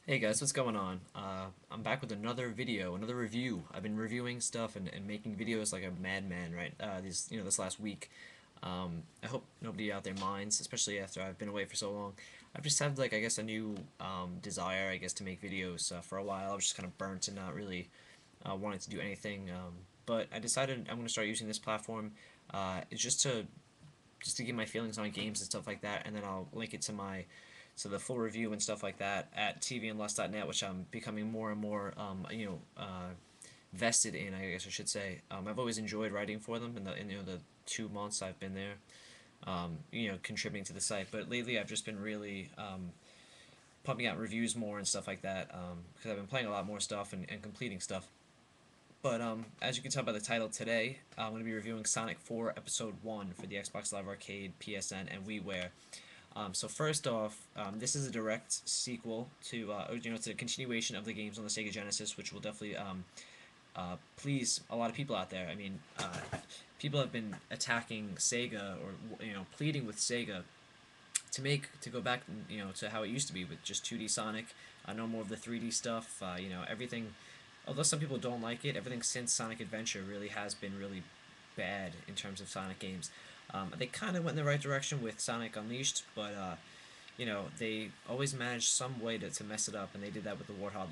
Hey guys, what's going on? I'm back with another video, another review. I've been reviewing stuff and making videos like a madman, right? This last week. I hope nobody out there minds, especially after I've been away for so long. I've just had like I guess a new desire, I guess, to make videos for a while. I was just kind of burnt and not really wanting to do anything. But I decided I'm going to start using this platform. It's just to get my feelings on games and stuff like that, and then I'll link it to the full review and stuff like that at tvandlust.net, which I'm becoming more and more vested in, I guess I should say. I've always enjoyed writing for them in the 2 months I've been there, contributing to the site. But lately I've just been really pumping out reviews more and stuff like that because I've been playing a lot more stuff and completing stuff. But as you can tell by the title today, I'm going to be reviewing Sonic 4 Episode 1 for the Xbox Live Arcade, PSN, and WiiWare. So first off, this is a direct sequel to the continuation of the games on the Sega Genesis, which will definitely please a lot of people out there. I mean, people have been attacking Sega or pleading with Sega to go back to how it used to be with just 2D Sonic, no more of the 3D stuff. Everything. Although some people don't like it, everything since Sonic Adventure really has been really bad in terms of Sonic games. They kind of went in the right direction with Sonic Unleashed, but they always managed some way to mess it up, and they did that with the Warthog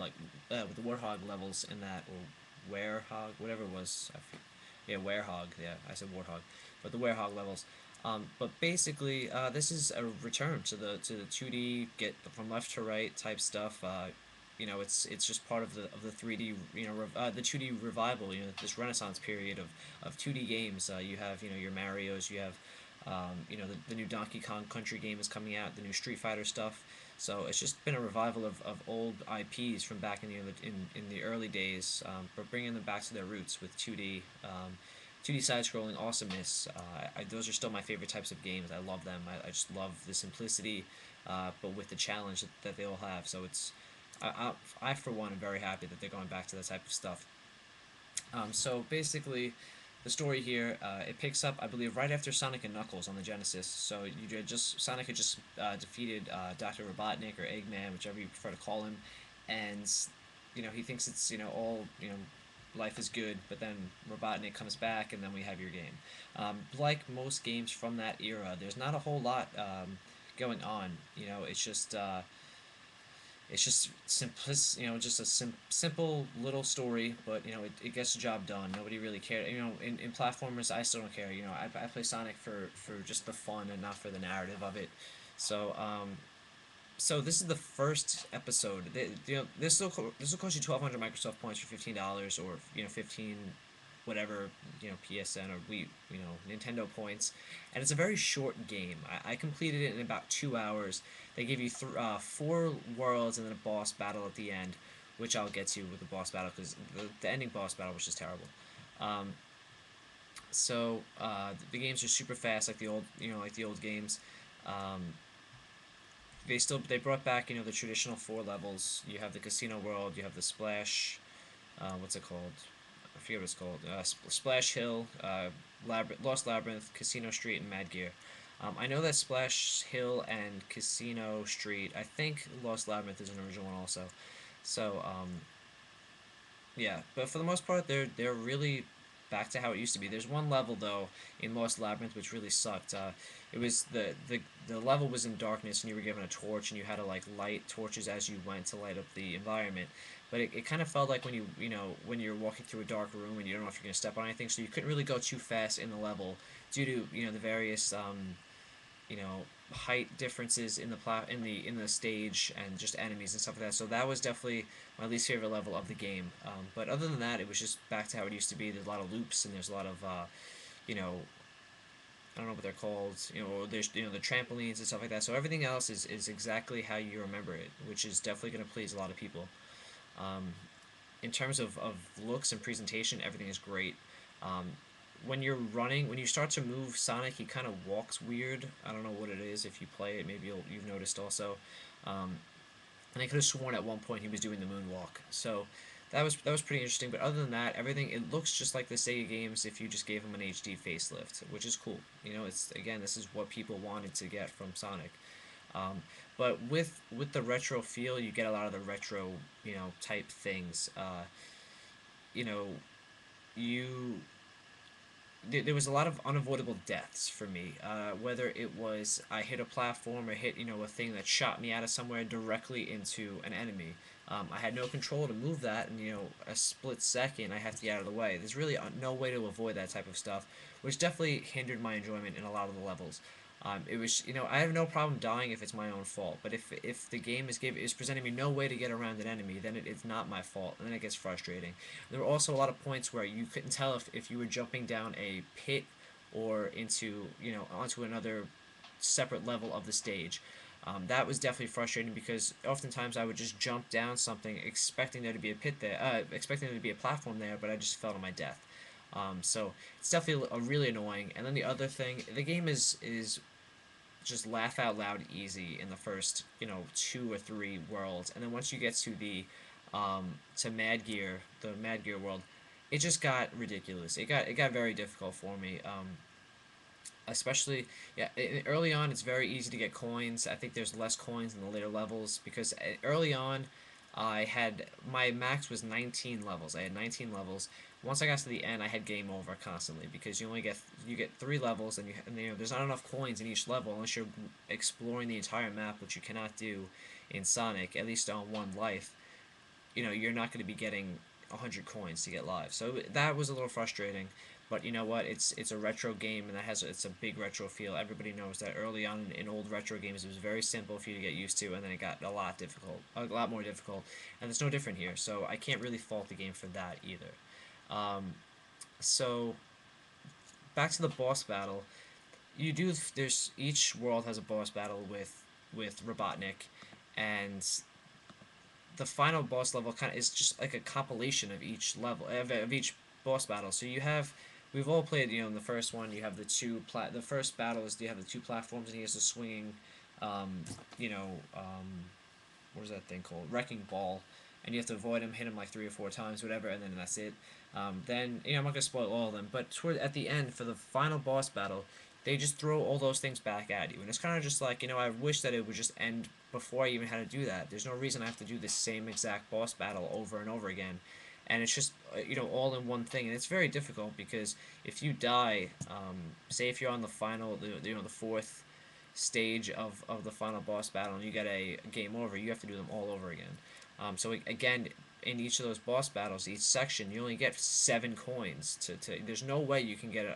levels in that, or Werehog, whatever it was. Yeah, Werehog. Yeah, I said Warthog, but the Werehog levels. But basically, this is a return to the 2D get from left to right type stuff. It's just part of the 3D, the 2D revival. This Renaissance period of 2D games. You have your Mario's, you have the new Donkey Kong Country game is coming out, the new Street Fighter stuff. So it's just been a revival of old IPs from back in the early days, but bringing them back to their roots with 2D. 2D side-scrolling awesomeness. Those are still my favorite types of games. I love them. I just love the simplicity, but with the challenge that they all have. So I for one am very happy that they're going back to that type of stuff. So basically, the story here it picks up, I believe, right after Sonic and Knuckles on the Genesis. So Sonic had just defeated Dr. Robotnik or Eggman, whichever you prefer to call him, and he thinks it's all life is good, but then Robotnik comes back, and then we have your game. Like most games from that era, there's not a whole lot going on. It's just simplis, just a simple little story, but it gets the job done. Nobody really cared. In platformers, I still don't care. I play Sonic for just the fun and not for the narrative of it. So so this is the first episode. This will cost you 1,200 Microsoft points for $15, or 15 whatever, PSN or Nintendo points, and it's a very short game. I completed it in about 2 hours. They give you four worlds and then a boss battle at the end, which I'll get to with the boss battle because the ending boss battle was just terrible. Um, the games are super fast, like the old games. Um, they brought back the traditional four levels. You have the casino world, you have the splash, what's it called? I forget what it's called. Splash Hill, Lost Labyrinth, Casino Street, and Mad Gear. I know that Splash Hill and Casino Street. I think Lost Labyrinth is an original one also. So yeah, but for the most part, they're really back to how it used to be. There's one level though in Lost Labyrinth which really sucked. It was the level was in darkness and you were given a torch and you had to like light torches as you went to light up the environment. But it kind of felt like when you're walking through a dark room and you don't know if you're gonna step on anything, so you couldn't really go too fast in the level due to the various you know height differences in the stage and just enemies and stuff like that. So that was definitely my least favorite level of the game. But other than that, it was just back to how it used to be. There's a lot of loops and there's a lot of you know I don't know what they're called. There's the trampolines and stuff like that. So everything else is exactly how you remember it, which is definitely going to please a lot of people. Um, in terms of looks and presentation, everything is great. Um, when you start to move Sonic, he kind of walks weird. I don't know what it is. If you play it, maybe you've noticed also. Um, and I could have sworn at one point he was doing the moonwalk. So that was pretty interesting. But other than that, everything it looks just like the Sega games if you just gave him an HD facelift, which is cool. It's again, this is what people wanted to get from Sonic. But with the retro feel, you get a lot of the retro, type things. You know, you there was a lot of unavoidable deaths for me. Whether it was I hit a platform or hit a thing that shot me out of somewhere directly into an enemy. I had no control to move that, and a split second I have to get out of the way. There's really no way to avoid that type of stuff, which definitely hindered my enjoyment in a lot of the levels. It was, I have no problem dying if it's my own fault, but if the game is presenting me no way to get around an enemy, then it's not my fault, and then it gets frustrating. There were also a lot of points where you couldn't tell if you were jumping down a pit or into onto another separate level of the stage. That was definitely frustrating because oftentimes I would just jump down something expecting there to be a pit there, expecting there to be a platform there, but I just fell to my death. So it's definitely really annoying. And then the other thing, the game is just laugh out loud easy in the first two or three worlds, and then once you get to the to the Mad Gear world, it just got ridiculous. It got very difficult for me. Especially, yeah, early on it's very easy to get coins. I think there's less coins in the later levels because early on I had my max was 19 levels. I had 19 levels. Once I got to the end, I had game over constantly because you get 3 levels, and there's not enough coins in each level unless you're exploring the entire map, which you cannot do in Sonic, at least on one life. You're not going to be getting 100 coins to get live. So that was a little frustrating. But you know what? It's a retro game, and it's a big retro feel. Everybody knows that early on in old retro games, it was very simple for you to get used to, and then it got a lot more difficult, and it's no different here. So I can't really fault the game for that either. So back to the boss battle. There's each world has a boss battle with Robotnik, and the final boss level kind of is just like a compilation of each level of each boss battle. So we've all played in the first one you have the first battle is you have the two platforms, and he has a swinging you know what is that thing called, wrecking ball, and you have to avoid him, hit him like 3 or 4 times, whatever, and then that's it. Then I'm not gonna spoil all of them, but at the end for the final boss battle, they just throw all those things back at you, and it's kind of just like I wish that it would just end before I even had to do that. There's no reason I have to do the same exact boss battle over and over again, and it's just all in one thing, and it's very difficult because if you die, say if you're on the final, the fourth stage of the final boss battle, and you get a game over, you have to do them all over again. So again, in each of those boss battles, each section, you only get 7 coins. There's no way you can get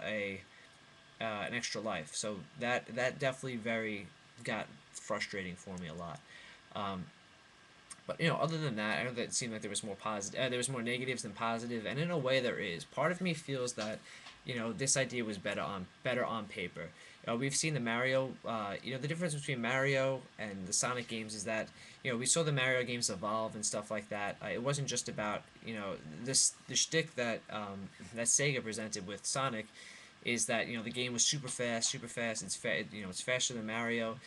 an extra life. So that definitely very got frustrating for me a lot. Um, but other than that, I know that it seemed like there was more positive, there was more negatives than positive, and in a way there is. Part of me feels that, this idea was better on paper. We've seen the Mario. The difference between Mario and the Sonic games is that we saw the Mario games evolve and stuff like that. It wasn't just about the shtick that that Sega presented with Sonic is that the game was super fast, super fast. It's faster than Mario,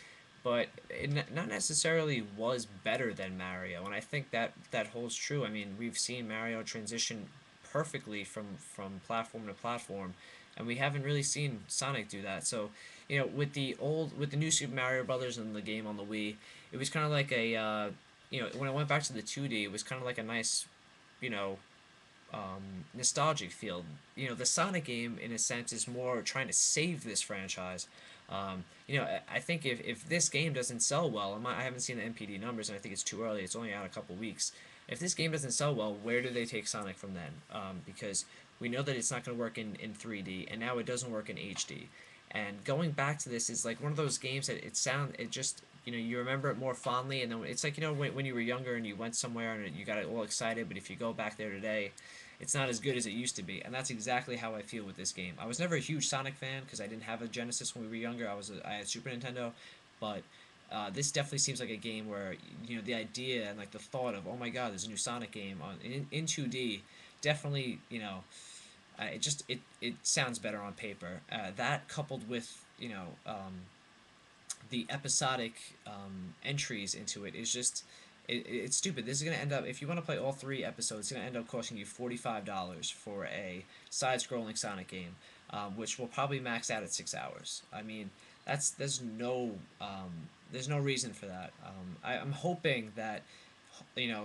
but it not necessarily was better than Mario, and I think that holds true. I mean, we've seen Mario transition perfectly from platform to platform, and we haven't really seen Sonic do that. So, with the new Super Mario Brothers and the game on the Wii, it was kind of like when I went back to the 2D, it was kind of like a nice, you know, nostalgic feel. The Sonic game, in a sense, is more trying to save this franchise. I think if this game doesn't sell well, I haven't seen the NPD numbers, and I think it's too early. It's only out a couple weeks. If this game doesn't sell well, where do they take Sonic from then? Because we know that it's not going to work in 3D, and now it doesn't work in HD. And going back to this is like one of those games that it just you remember it more fondly, and then it's like when you were younger and you went somewhere and you got all excited, but if you go back there today, it's not as good as it used to be, and that's exactly how I feel with this game. I was never a huge Sonic fan because I didn't have a Genesis when we were younger. I had Super Nintendo, but this definitely seems like a game where the idea and like the thought of, oh my God, there's a new Sonic game in 2D, definitely it sounds better on paper. That coupled with the episodic entries into it is just it's stupid. This is going to end up, if you want to play all 3 episodes, it's going to end up costing you $45 for a side-scrolling Sonic game, which will probably max out at 6 hours. I mean, there's no reason for that. I'm hoping that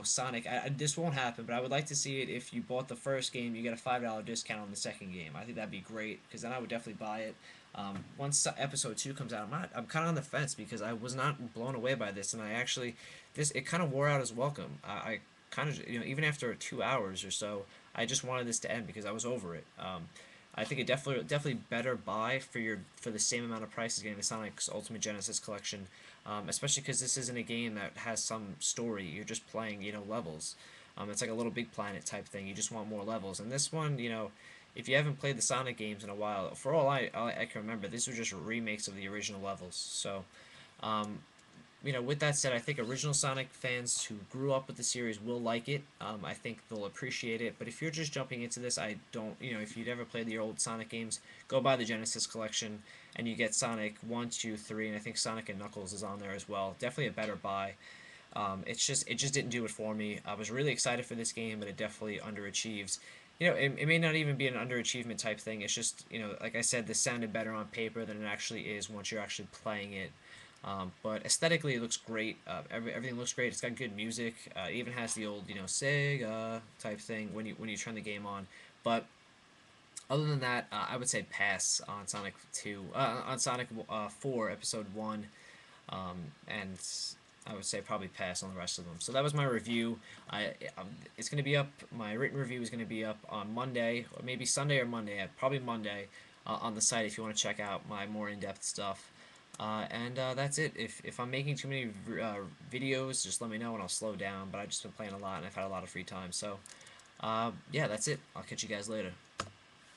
Sonic. This won't happen, but I would like to see it. If you bought the first game, you get a $5 discount on the second game. I think that'd be great because then I would definitely buy it. Once episode 2 comes out, I'm kind of on the fence because I was not blown away by this, and I actually this it kind of wore out as welcome. I kind of even after 2 hours or so, I just wanted this to end because I was over it. I think it definitely better buy for the same amount of price as getting the Sonic's Ultimate Genesis collection, especially because this isn't a game that has some story. You're just playing levels. It's like a Little Big Planet type thing. You just want more levels. And this one, if you haven't played the Sonic games in a while, for all I can remember, these were just remakes of the original levels. So um, with that said, I think original Sonic fans who grew up with the series will like it. I think they'll appreciate it. But if you're just jumping into this, I don't, if you'd ever played the old Sonic games, go buy the Genesis collection and you get Sonic 1, 2, 3, and I think Sonic and Knuckles is on there as well. Definitely a better buy. It just didn't do it for me. I was really excited for this game, but it definitely underachieves. It may not even be an underachievement type thing. It's just, like I said, this sounded better on paper than it actually is once you're actually playing it. But aesthetically, it looks great. Everything looks great. It's got good music. It even has the old, Sega type thing when you turn the game on. But other than that, I would say pass on Sonic 2, on Sonic 4, Episode 1, and I would say probably pass on the rest of them. So that was my review. It's going to be up. My written review is going to be up on Monday, or maybe Sunday or Monday. Probably Monday on the site if you want to check out my more in-depth stuff. And that's it. If I'm making too many videos, just let me know and I'll slow down. But I've just been playing a lot and I've had a lot of free time. So yeah, that's it. I'll catch you guys later.